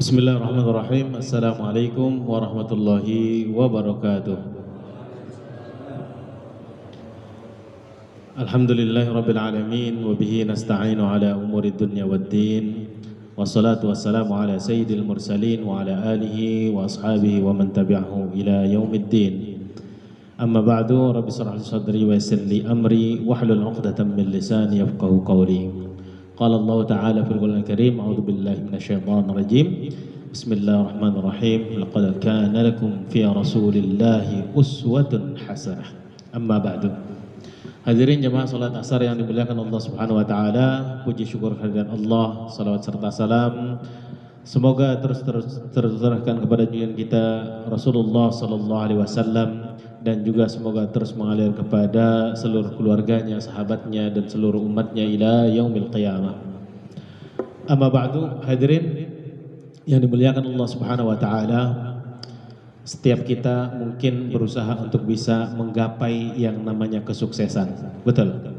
Bismillahirrahmanirrahim. Assalamualaikum warahmatullahi wabarakatuh. Alhamdulillahirabbil alamin wa bihi nasta'inu ala umuri dunya waddin. Wassalatu wassalamu ala sayyidil mursalin wa ala alihi wa ashabihi wa man tabi'ahu ila yaumiddin. Amma ba'du, rabbi shrah li sadri wa yassir li amri wahlul 'uqdatam min lisani yafqahu qawli. Qala Allah Ta'ala fil Qur'anil Karim, a'udzu billahi minasyaitonir rajim. Bismillahirrahmanirrahim. Laqad kana lakum fi Rasulillahi uswatun hasanah. Amma ba'du. Hadirin jemaah salat asar yang dimuliakan Allah Subhanahu wa taala, puji syukur kehadirat Allah, salawat serta salam semoga tercurahkan kepada junjungan kita Rasulullah sallallahu alaihi wasallam, dan juga semoga terus mengalir kepada seluruh keluarganya, sahabatnya, dan seluruh umatnya ila yaumil qiyamah. Amma ba'du, hadirin yang dimuliakan Allah Subhanahu wa taala, setiap kita mungkin berusaha untuk bisa menggapai yang namanya kesuksesan. Betul.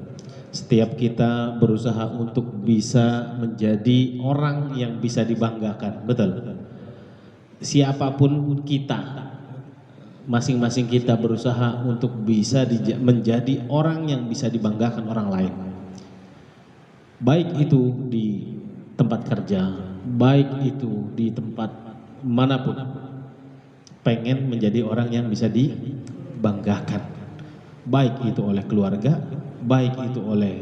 Setiap kita berusaha untuk bisa menjadi orang yang bisa dibanggakan. Betul. Siapapun kita, masing-masing kita berusaha untuk bisa menjadi orang yang bisa dibanggakan orang lain. Baik itu di tempat kerja, baik itu di tempat manapun, pengen menjadi orang yang bisa dibanggakan. Baik itu oleh keluarga, baik itu oleh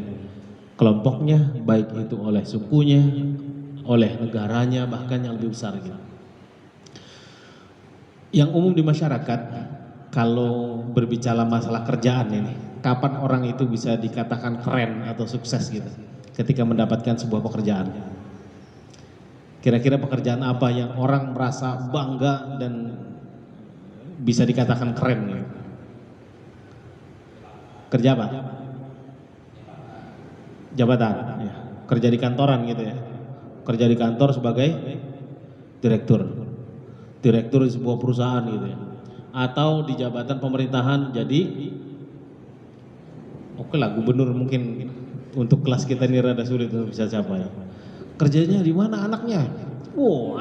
kelompoknya, baik itu oleh sukunya, oleh negaranya, bahkan yang lebih besar gitu. Yang umum di masyarakat, kalau berbicara masalah kerjaan ini, kapan orang itu bisa dikatakan keren atau sukses gitu ketika mendapatkan sebuah pekerjaan? Kira-kira pekerjaan apa yang orang merasa bangga dan bisa dikatakan keren gitu? Kerja apa? Jabatan ya. Kerja di kantoran gitu ya. Kerja di kantor sebagai direktur di sebuah perusahaan gitu ya, atau di jabatan pemerintahan jadi oke lah, gubernur. Mungkin untuk kelas kita ini rada sulit untuk bisa capai. Kerjanya di mana anaknya?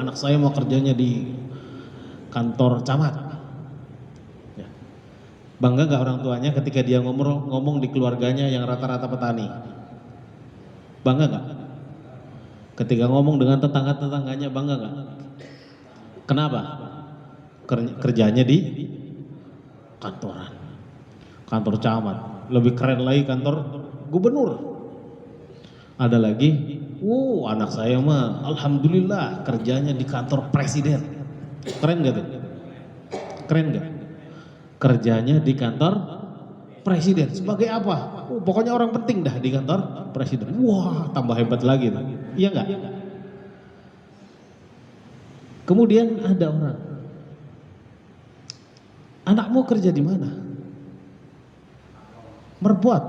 Anak saya mau kerjanya di kantor camat ya. Bangga gak orang tuanya ketika dia ngomong di keluarganya yang rata-rata petani? Bangga gak? Ketika ngomong dengan tetangga-tetangganya, bangga gak? Kenapa? Kerjanya di kantoran, kantor camat. Lebih keren lagi kantor gubernur. Ada lagi, anak saya mah alhamdulillah kerjanya di kantor presiden. Keren gak tuh? Keren gak? Kerjanya di kantor presiden. Sebagai apa? Pokoknya orang penting dah di kantor presiden. Wah, tambah hebat lagi tuh. Iya gak? Kemudian ada orang, anakmu kerja di mana? Merbuat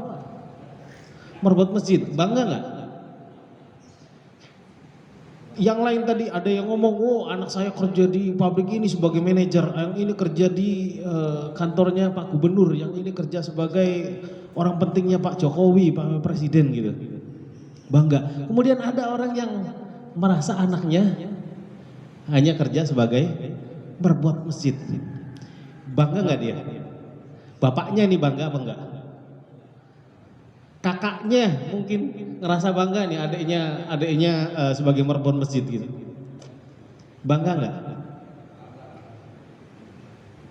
masjid, bangga nggak? Yang lain tadi ada yang ngomong, anak saya kerja di pabrik ini sebagai manajer, yang ini kerja di kantornya Pak Gubernur, yang ini kerja sebagai orang pentingnya Pak Jokowi, Pak Presiden gitu. Bangga. Kemudian ada orang yang merasa anaknya hanya kerja sebagai berbuat masjid. Bangga nggak dia? Bapaknya nih bangga apa enggak? Kakaknya mungkin ngerasa bangga nih, adiknya sebagai merbuat masjid gitu. Bangga nggak?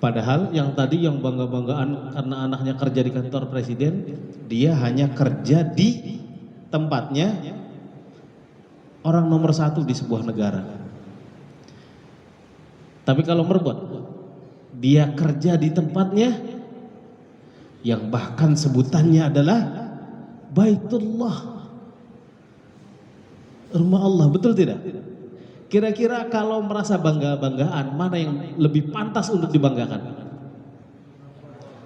Padahal yang tadi yang bangga-banggaan karena anaknya kerja di kantor presiden, dia hanya kerja di tempatnya orang nomor 1 di sebuah negara. Tapi kalau merbuat, dia kerja di tempatnya yang bahkan sebutannya adalah Baitullah, rumah Allah. Betul tidak? Kira-kira kalau merasa bangga-banggaan, mana yang lebih pantas untuk dibanggakan?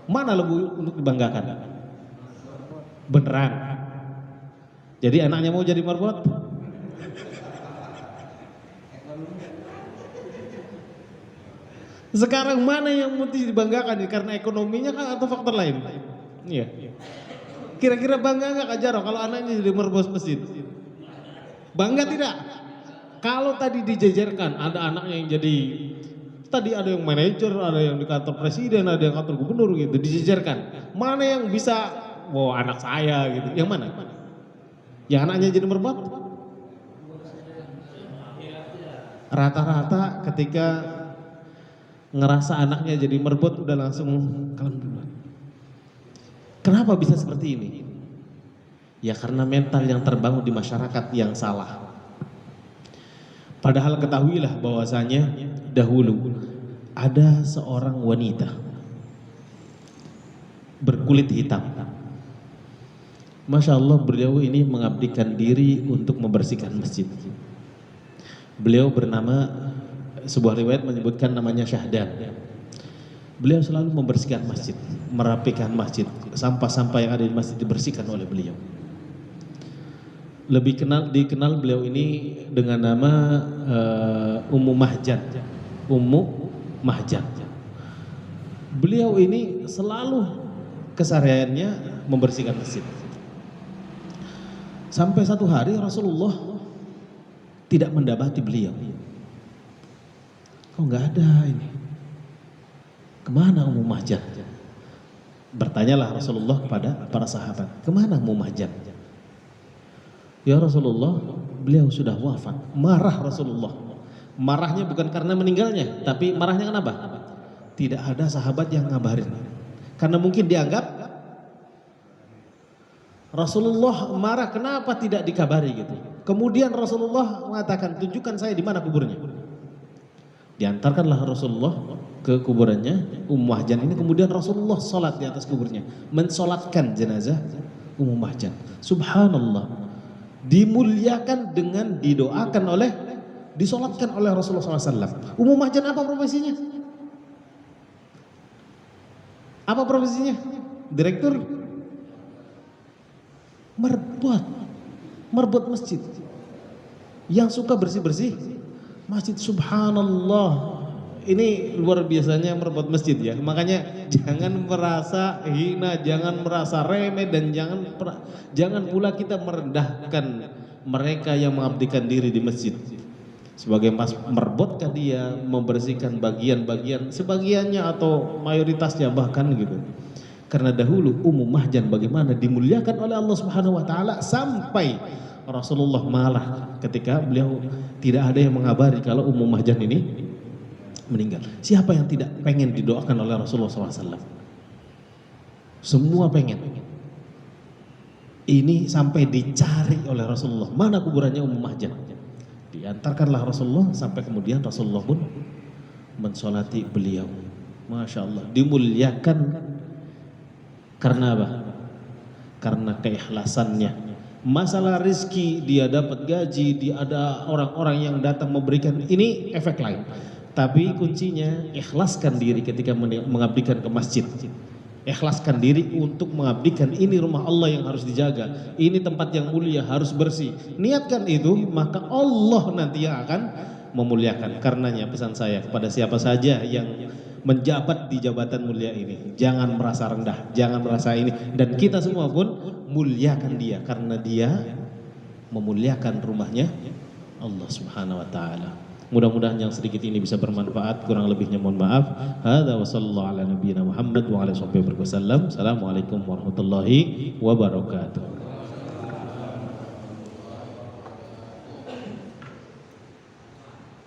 Mana lebih untuk dibanggakan? Beneran? Jadi anaknya mau jadi merbuat? Sekarang mana yang mesti dibanggakan nih? Karena ekonominya kan atau faktor lain? Iya. Kira-kira bangga nggak Kak Jaro kalau anaknya jadi merbuat masjid? Bangga tidak? Kalau tadi dijejerkan, ada anaknya yang jadi, tadi ada yang manajer, ada yang di kantor presiden, ada yang kantor gubernur gitu, dijejerkan. Mana yang bisa, wow anak saya gitu, yang mana? Yang anaknya jadi merbot? Rata-rata ketika ngerasa anaknya jadi merbot udah langsung kalem duluan. Kenapa bisa seperti ini? Ya karena mental yang terbangun di masyarakat yang salah. Padahal ketahuilah bahwasanya dahulu ada seorang wanita berkulit hitam. Masya Allah, beliau ini mengabdikan diri untuk membersihkan masjid. Beliau bernama, sebuah riwayat menyebutkan namanya Syahdan. Beliau selalu membersihkan masjid, merapikan masjid, sampah-sampah yang ada di masjid dibersihkan oleh beliau. Lebih dikenal beliau ini dengan nama Ummu Mahjan. Ummu Mahjan. Beliau ini selalu kesehariannya membersihkan masjid. Sampai satu hari Rasulullah tidak mendapati beliau. Kok nggak ada ini? Kemana Ummu Mahjan? Bertanyalah Rasulullah kepada para sahabat, kemana Ummu Mahjan? Ya Rasulullah, beliau sudah wafat. Marah Rasulullah. Marahnya bukan karena meninggalnya, tapi marahnya kenapa? Tidak ada sahabat yang ngabarin. Karena mungkin dianggap Rasulullah marah, kenapa tidak dikabari gitu. Kemudian Rasulullah mengatakan, tunjukkan saya di mana kuburnya. Diantarkanlah Rasulullah ke kuburannya Ummu Mahjan ini, kemudian Rasulullah sholat di atas kuburnya, mensolatkan jenazah Ummu Mahjan. Subhanallah, dimuliakan dengan didoakan oleh, disolatkan oleh Rasulullah SAW. Ummu Mahjan apa profesinya? Apa profesinya? Direktur merbot masjid, yang suka bersih-bersih masjid. Subhanallah, ini luar biasanya merbot masjid ya. Makanya jangan merasa hina, jangan merasa remeh, dan jangan pula kita merendahkan mereka yang mengabdikan diri di masjid. Sebagai merbotkah dia, membersihkan bagian-bagian, sebagiannya atau mayoritasnya bahkan gitu. Karena dahulu Ummu Mahjan bagaimana dimuliakan oleh Allah Subhanahu wa taala, sampai Rasulullah malah ketika beliau tidak ada yang mengabari kalau Ummu Mahjan ini meninggal. Siapa yang tidak pengen didoakan oleh Rasulullah SAW? Semua pengen. Ini sampai dicari oleh Rasulullah, mana kuburannya Ummu Mahjan. Diantarkanlah Rasulullah, sampai kemudian Rasulullah pun mensolati beliau. Masya Allah, dimuliakan karena apa? Karena keikhlasannya. Masalah rizki, dia dapat gaji, dia ada orang-orang yang datang memberikan, ini efek lain. Tapi kuncinya ikhlaskan diri ketika mengabdikan ke masjid. Ikhlaskan diri untuk mengabdikan, ini rumah Allah yang harus dijaga, ini tempat yang mulia harus bersih. Niatkan itu, maka Allah nanti yang akan memuliakan. Karenanya pesan saya kepada siapa saja yang menjabat di jabatan mulia ini, jangan merasa rendah, jangan merasa ini, dan kita semua pun muliakan dia, karena dia memuliakan rumahnya Allah Subhanahu wa taala. Mudah-mudahan yang sedikit ini bisa bermanfaat, kurang lebihnya mohon maaf. Hadza wa sallallahu ala nabiyyina Muhammad wa ala sahbihi wasallam. Assalamualaikum warahmatullahi wabarakatuh.